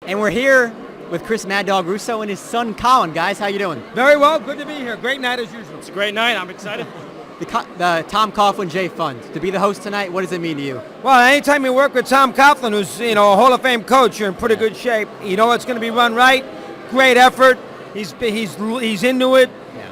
And we're here with Chris Mad Dog Russo and his son Colin. Guys, how you doing? Very well. Good to be here. Great night as usual. It's a great night. I'm excited. The Tom Coughlin J Fund. To be the host tonight, what does it mean to you? Well, anytime you work with Tom Coughlin, who's a Hall of Fame coach, you're in pretty good shape. You know it's going to be run right. Great effort. He's into it.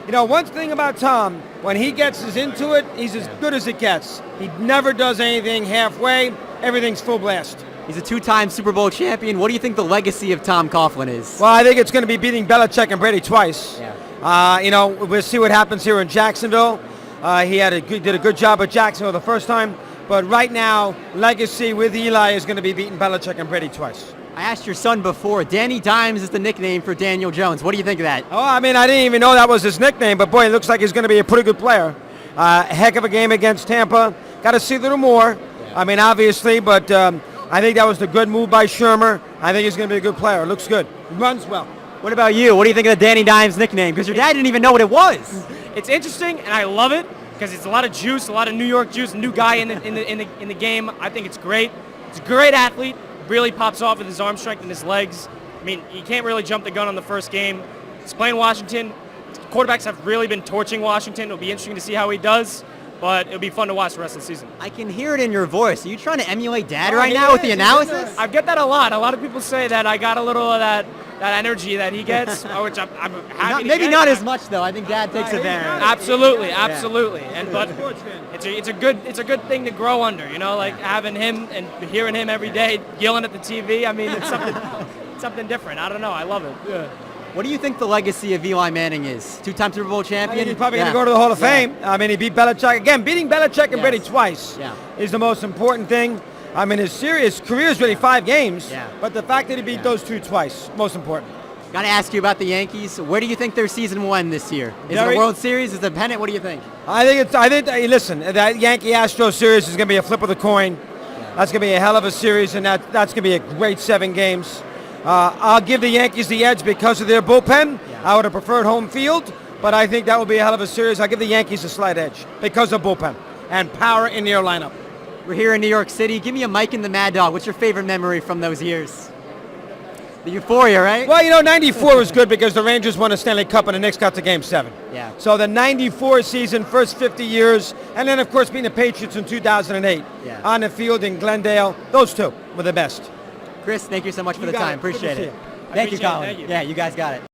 Yeah. One thing about Tom, when he gets into it, he's as good as it gets. He never does anything halfway. Everything's full blast. He's a two-time Super Bowl champion. What do you think the legacy of Tom Coughlin is? Well, I think it's going to be beating Belichick and Brady twice. Yeah. We'll see what happens here in Jacksonville. He did a good job at Jacksonville the first time, but right now, legacy with Eli is going to be beating Belichick and Brady twice. I asked your son before. Danny Dimes is the nickname for Daniel Jones. What do you think of that? Oh, I didn't even know that was his nickname, but boy, it looks like he's going to be a pretty good player. Heck of a game against Tampa. Got to see a little more. Yeah. Obviously, but I think that was the good move by Shermer. I think he's going to be a good player. Looks good. Runs well. What about you? What do you think of the Danny Dimes nickname? Because your dad didn't even know what it was. It's interesting, and I love it because it's a lot of juice, a lot of New York juice. New guy in the game. I think it's great. He's a great athlete. Really pops off with his arm strength and his legs. He can't really jump the gun on the first game. He's playing Washington. Quarterbacks have really been torching Washington. It'll be interesting to see how he does. But it'll be fun to watch the rest of the season. I can hear it in your voice. Are you trying to emulate Dad right now with the analysis? I get that a lot. A lot of people say that I got a little of that energy that he gets, which I'm happy to maybe get. not as much though. I think Dad takes advantage. Absolutely. But it's a good thing to grow under. Having him and hearing him every day yelling at the TV. It's something different. I don't know. I love it. Yeah. What do you think the legacy of Eli Manning is? Two-time Super Bowl champion? He's probably going to go to the Hall of Fame. He beat Belichick. Again, beating Belichick and Brady twice is the most important thing. His career is really 5 games, but the fact that he beat those two twice, most important. Got to ask you about the Yankees. Where do you think their season will end this year? Is it a World Series? Is it a pennant? What do you think? Listen, that Yankee Astros series is going to be a flip of the coin. That's going to be a hell of a series, and that's going to be a great 7 games. I'll give the Yankees the edge because of their bullpen. I would have preferred home field, but I think that will be a hell of a series. I'll give the Yankees a slight edge because of bullpen and power in their lineup. We're here in New York City. Give me a Mike and the Mad Dog. What's your favorite memory from those years? The euphoria, right? Well, 94 was good because the Rangers won a Stanley Cup and the Knicks got to Game 7. Yeah. So the 94 season, first 50 years, and then, of course, being the Patriots in 2008 on the field in Glendale. Those two were the best. Chris, thank you so much for the time. Appreciate it. You. Thank you, Colin. Yeah, you guys got it.